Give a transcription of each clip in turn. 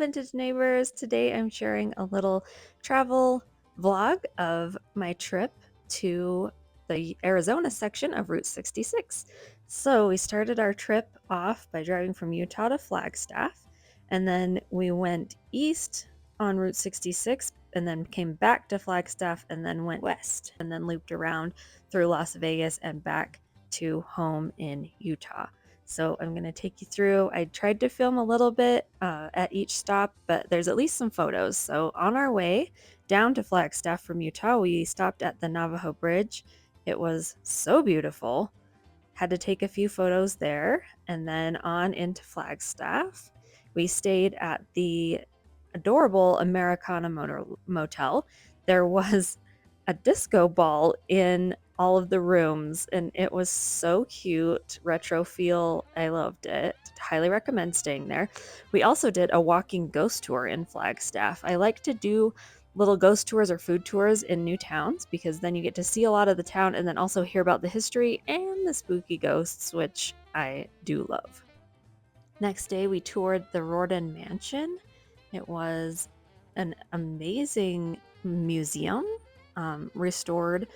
Vintage Neighbors. Today I'm sharing a little travel vlog of my trip to the Arizona section of Route 66. So we started our trip off by driving from Utah to Flagstaff, and then we went east on Route 66 and then came back to Flagstaff and then went west and then looped around through Las Vegas and back to home in Utah. So I'm going to take you through. I tried to film a little bit at each stop, but there's at least some photos. So on our way down to Flagstaff from Utah, we stopped at the Navajo Bridge. It was so beautiful. Had to take a few photos there, and then on into Flagstaff. We stayed at the adorable Americana Motel. There was a disco ball in all of the rooms, and it was so cute. Retro feel. I loved it. Highly recommend staying there. We also did a walking ghost tour in Flagstaff. I like to do little ghost tours or food tours in new towns because then you get to see a lot of the town and then also hear about the history and the spooky ghosts, which I do love. Next day, we toured the Rorden Mansion. It was an amazing museum, restored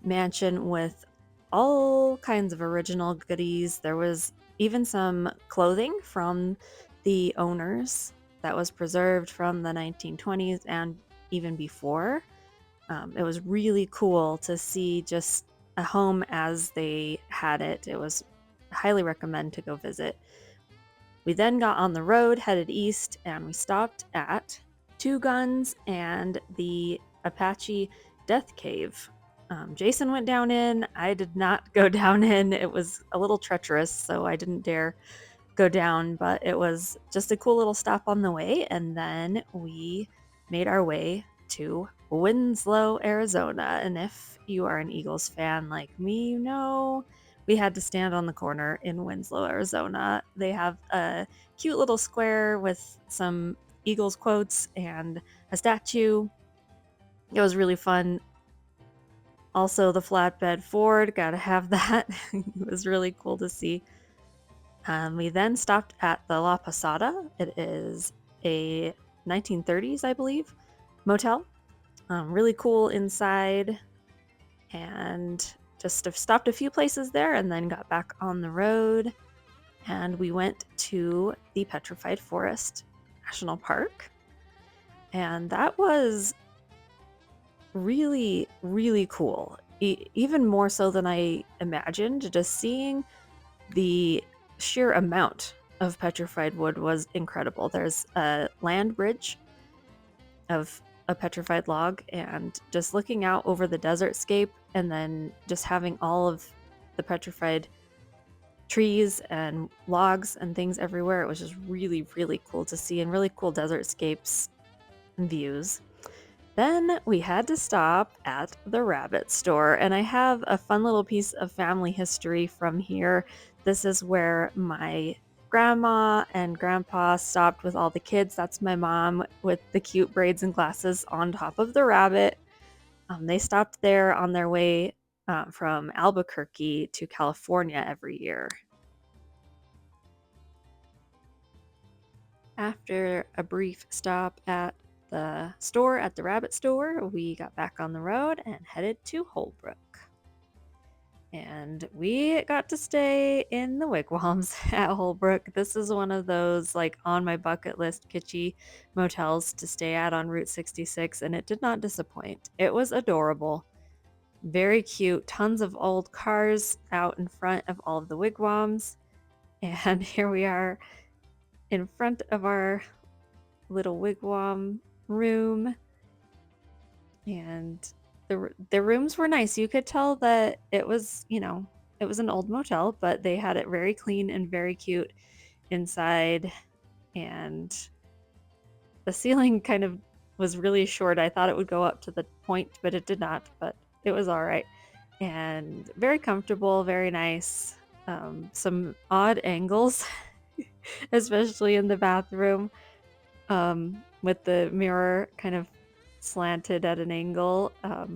mansion with all kinds of original goodies. There was even some clothing from the owners that was preserved from the 1920s and even before. It was really cool to see just a home as they had it. It was highly recommend to go visit. We then got on the road, headed east, and we stopped at Two Guns and the Apache Death Cave. Jason went down in. I did not go down in. It was a little treacherous, so I didn't dare go down, but it was just a cool little stop on the way, and then we made our way to Winslow, Arizona. And if you are an Eagles fan like me, you know we had to stand on the corner in Winslow, Arizona. They have a cute little square with some Eagles quotes and a statue. It was really fun. Also, the flatbed Ford, gotta have that. It was really cool to see. We then stopped at the La Posada. It is a 1930s, I believe, motel. Really cool inside, and just stopped a few places there and then got back on the road. And we went to the Petrified Forest National Park. And that was really, really cool. Even more so than I imagined. Just seeing the sheer amount of petrified wood was incredible. There's a land bridge of a petrified log, and just looking out over the desert scape and then just having all of the petrified trees and logs and things everywhere. It was just really, really cool to see, and really cool desert scapes and views. Then we had to stop at the rabbit store, and I have a fun little piece of family history from here. This is where my grandma and grandpa stopped with all the kids. That's my mom with the cute braids and glasses on top of the rabbit. They stopped there on their way from Albuquerque to California every year. After a brief stop at the store, at the rabbit store, we got back on the road and headed to Holbrook. And we got to stay in the wigwams at Holbrook. This is one of those like on my bucket list kitschy motels to stay at on Route 66, and it did not disappoint. It was adorable. Very cute. Tons of old cars out in front of all of the wigwams. And here we are in front of our little wigwam room, and the rooms were nice. You could tell that it was, it was an old motel, but they had it very clean and very cute inside, and the ceiling kind of was really short. I thought it would go up to the point, but it did not, but it was all right. And very comfortable, very nice. Some odd angles, especially in the bathroom, with the mirror kind of slanted at an angle,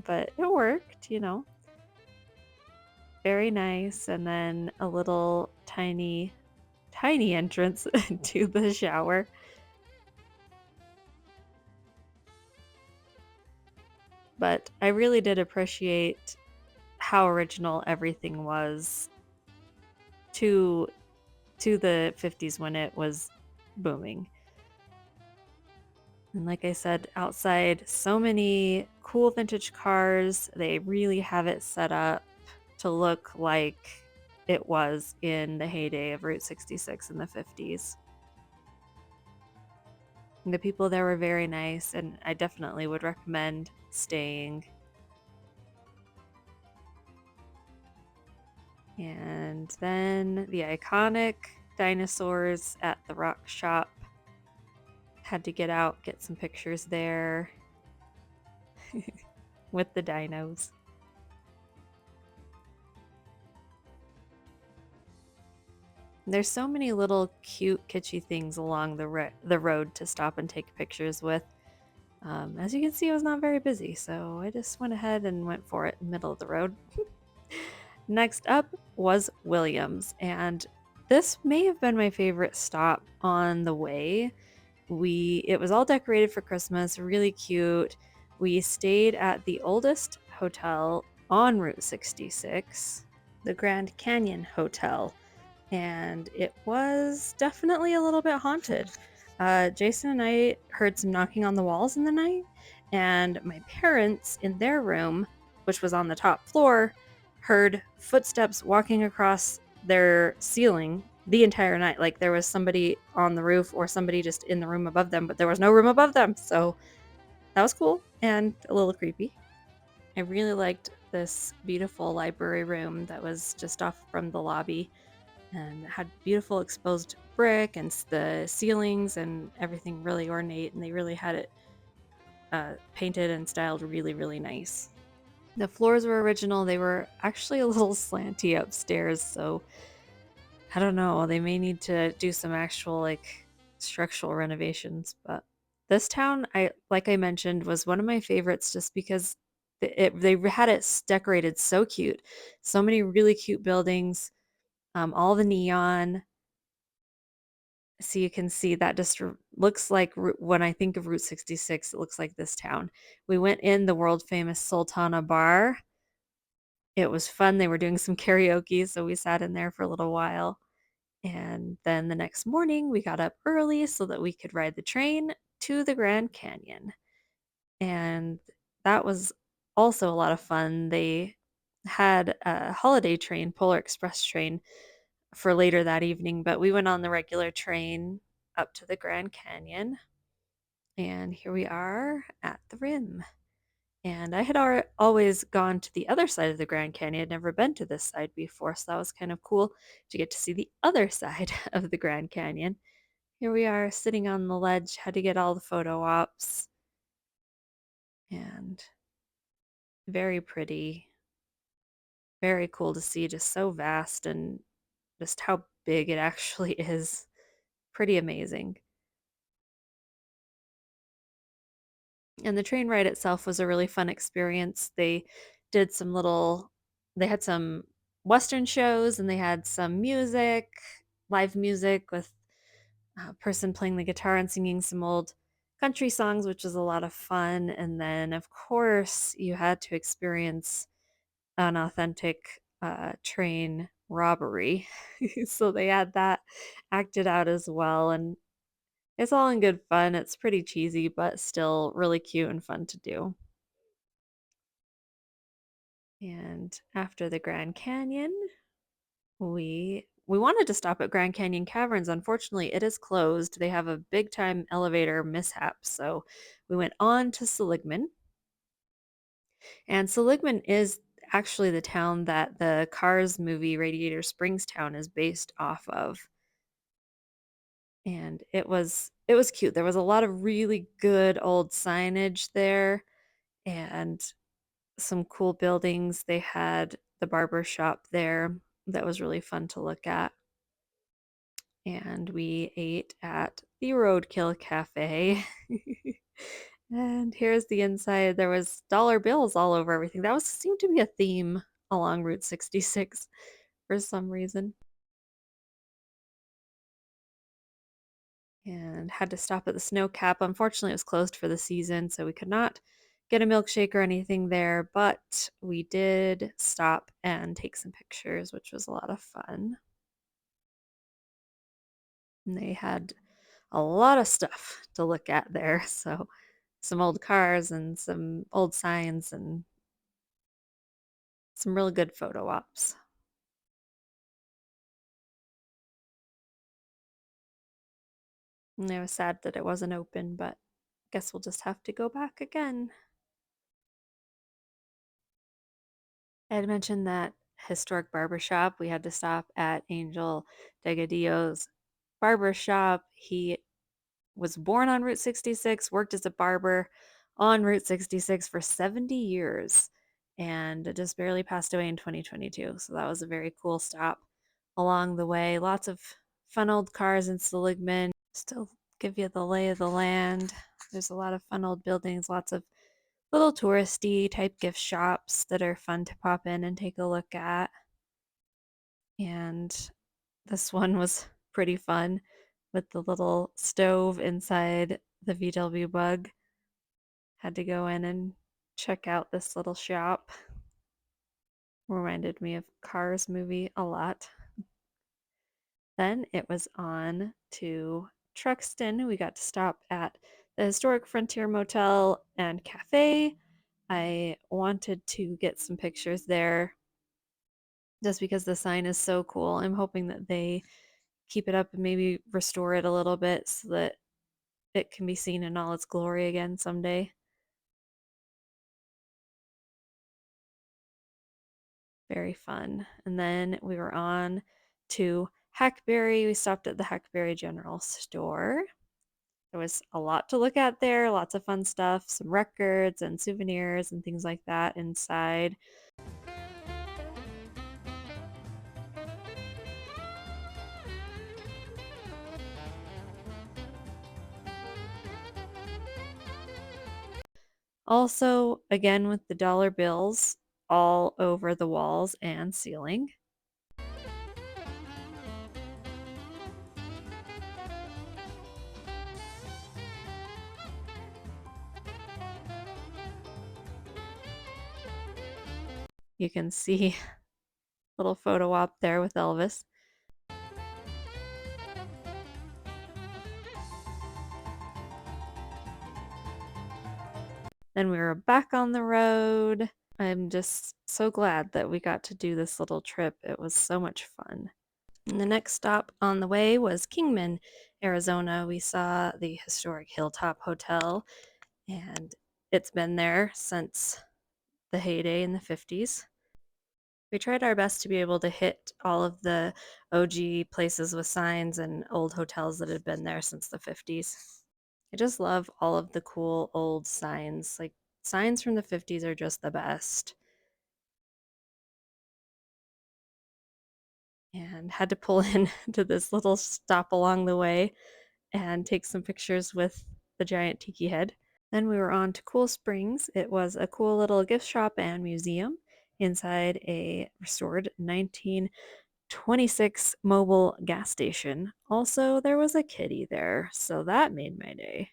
but it worked, Very nice. And then a little tiny entrance to the shower. but I really did appreciate how original everything was to the 50s when it was booming. And like I said, outside, so many cool vintage cars. They really have it set up to look like it was in the heyday of Route 66 in the 50s. And the people there were very nice, and I definitely would recommend staying. And then the iconic dinosaurs at the rock shop. Had to get out, get some pictures there with the dinos. There's so many little cute, kitschy things along the road to stop and take pictures with. As you can see, I was not very busy, so I just went ahead and went for it in the middle of the road. Next up was Williams, and this may have been my favorite stop on the way. It was all decorated for Christmas, really cute. We stayed at the oldest hotel on Route 66, the Grand Canyon Hotel, and it was definitely a little bit haunted. Jason and I heard some knocking on the walls in the night, and my parents in their room, which was on the top floor, heard footsteps walking across their ceiling the entire night. Like there was somebody on the roof or somebody just in the room above them, but there was no room above them. So that was cool and a little creepy. I really liked this beautiful library room that was just off from the lobby and it had beautiful exposed brick and the ceilings and everything really ornate, and they really had it painted and styled really, really nice. The floors were original. They were actually a little slanty upstairs, so I don't know. They may need to do some actual like structural renovations, but this town, I like I mentioned, was one of my favorites just because they had it decorated so cute. So many really cute buildings, all the neon. So you can see that just looks like when I think of Route 66, it looks like this town. We went in the world famous Sultana Bar. It was fun. They were doing some karaoke, so we sat in there for a little while. And then the next morning, we got up early so that we could ride the train to the Grand Canyon. And that was also a lot of fun. They had a holiday train, Polar Express train, for later that evening, but we went on the regular train up to the Grand Canyon. And here we are at the rim. And I had always gone to the other side of the Grand Canyon. I'd never been to this side before, so that was kind of cool to get to see the other side of the Grand Canyon. Here we are sitting on the ledge, had to get all the photo ops, and very pretty, very cool to see, just so vast and just how big it actually is. Pretty amazing. And the train ride itself was a really fun experience. Did some little they had some Western shows and they had some music, live music with a person playing the guitar and singing some old country songs, which was a lot of fun. And then, of course, you had to experience an authentic train robbery. So they had that acted out as well. And it's all in good fun. It's pretty cheesy, but still really cute and fun to do. And after the Grand Canyon, we wanted to stop at Grand Canyon Caverns. Unfortunately, it is closed. They have a big time elevator mishap. So we went on to Seligman. And Seligman is actually the town that the Cars movie Radiator Springs town is based off of. And it was cute. There was a lot of really good old signage there and some cool buildings. They had the barber shop there that was really fun to look at. And we ate at the Roadkill Cafe. And here's the inside. There was dollar bills all over everything. That was seemed to be a theme along Route 66 for some reason. And had to stop at the snow cap. Unfortunately, it was closed for the season, so we could not get a milkshake or anything there, but we did stop and take some pictures, which was a lot of fun. And they had a lot of stuff to look at there. So, some old cars and some old signs and some really good photo ops. And I was sad that it wasn't open, but guess we'll just have to go back again. I had mentioned that historic barber shop. We had to stop at Angel Degadillo's barber shop. He was born on Route 66, worked as a barber on Route 66 for 70 years, and just barely passed away in 2022. So that was a very cool stop along the way. Lots of fun old cars in Seligman. Still give you the lay of the land. There's a lot of fun old buildings, lots of little touristy type gift shops that are fun to pop in and take a look at. And this one was pretty fun with the little stove inside the VW Bug. Had to go in and check out this little shop. Reminded me of Cars movie a lot. Then it was on to Truxton. We got to stop at the historic Frontier Motel and Cafe. I wanted to get some pictures there just because the sign is so cool. I'm hoping that they keep it up and maybe restore it a little bit so that it can be seen in all its glory again someday. Very fun. And then we were on to Hackberry. We stopped at the Hackberry General Store. There was a lot to look at there, lots of fun stuff, some records and souvenirs and things like that inside. Also, again with the dollar bills all over the walls and ceiling. You can see a little photo op there with Elvis. Then we were back on the road. I'm just so glad that we got to do this little trip. It was so much fun. And the next stop on the way was Kingman, Arizona. We saw the historic Hilltop Hotel, and it's been there since the heyday in the 50s. We tried our best to be able to hit all of the OG places with signs and old hotels that had been there since the 50s. I just love all of the cool old signs. Like, signs from the 50s are just the best. And had to pull in to this little stop along the way and take some pictures with the giant tiki head. Then we were on to Cool Springs. It was a cool little gift shop and museum inside a restored 1926 mobile gas station. Also, there was a kitty there, so that made my day.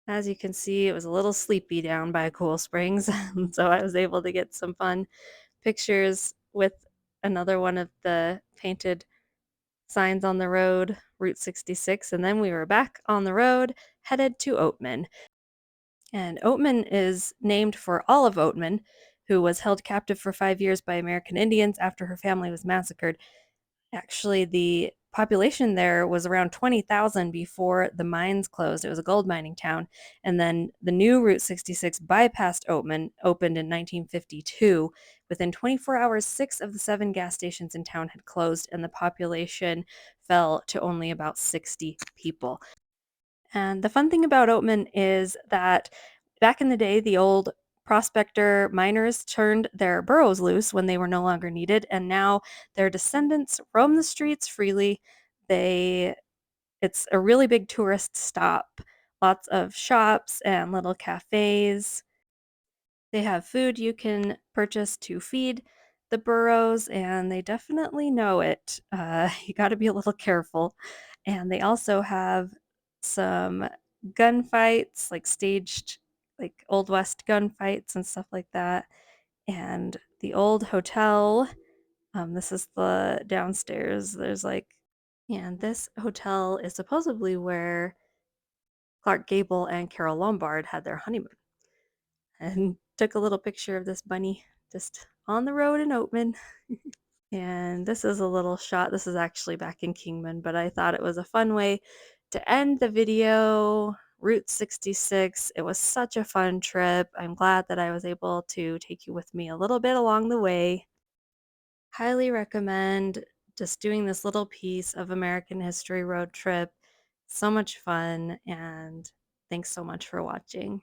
As you can see, it was a little sleepy down by Cool Springs, so I was able to get some fun pictures with another one of the painted signs on the road, Route 66, and then we were back on the road, headed to Oatman. And Oatman is named for Olive Oatman, who was held captive for 5 years by American Indians after her family was massacred. Actually, the population there was around 20,000 before the mines closed. It was a gold mining town. And then the new Route 66 bypassed Oatman, opened in 1952. Within 24 hours, 6 of the 7 gas stations in town had closed, and the population fell to only about 60 people. And the fun thing about Oatman is that back in the day, the old prospector miners turned their burros loose when they were no longer needed, and now their descendants roam the streets freely. They It's a really big tourist stop. Lots of shops and little cafes. They have food you can purchase to feed the burros, and they definitely know it. You got to be a little careful. And they also have some gunfights, like staged, like Old West gunfights and stuff like that. And the old hotel, this is the downstairs. There's like, and this hotel is supposedly where Clark Gable and Carol Lombard had their honeymoon. And took a little picture of this bunny just on the road in Oatman. And this is a little shot. This is actually back in Kingman, but I thought it was a fun way to end the video. Route 66. It was such a fun trip. I'm glad that I was able to take you with me a little bit along the way. Highly recommend just doing this little piece of American history road trip. So much fun, and thanks so much for watching.